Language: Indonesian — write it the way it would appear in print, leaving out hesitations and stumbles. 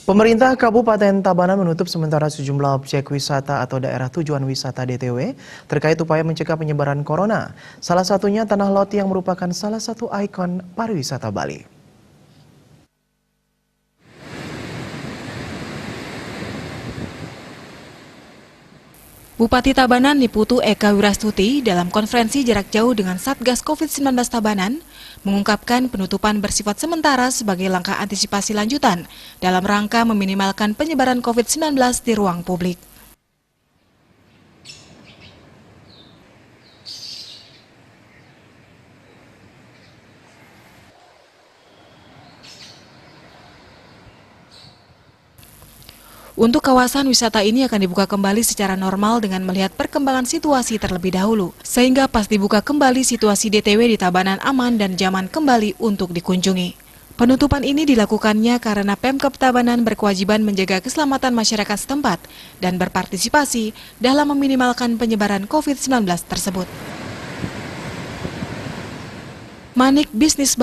Pemerintah Kabupaten Tabanan menutup sementara sejumlah objek wisata atau daerah tujuan wisata DTW terkait upaya mencegah penyebaran corona. Salah satunya Tanah Lot yang merupakan salah satu ikon pariwisata Bali. Bupati Tabanan Niputu Eka Wirastuti dalam konferensi jarak jauh dengan Satgas COVID-19 Tabanan mengungkapkan penutupan bersifat sementara sebagai langkah antisipasi lanjutan dalam rangka meminimalkan penyebaran COVID-19 di ruang publik. Untuk kawasan wisata ini akan dibuka kembali secara normal dengan melihat perkembangan situasi terlebih dahulu. Sehingga pas dibuka kembali situasi DTW di Tabanan aman dan nyaman kembali untuk dikunjungi. Penutupan ini dilakukannya karena Pemkab Tabanan berkewajiban menjaga keselamatan masyarakat setempat dan berpartisipasi dalam meminimalkan penyebaran COVID-19 tersebut. Manik Bisnis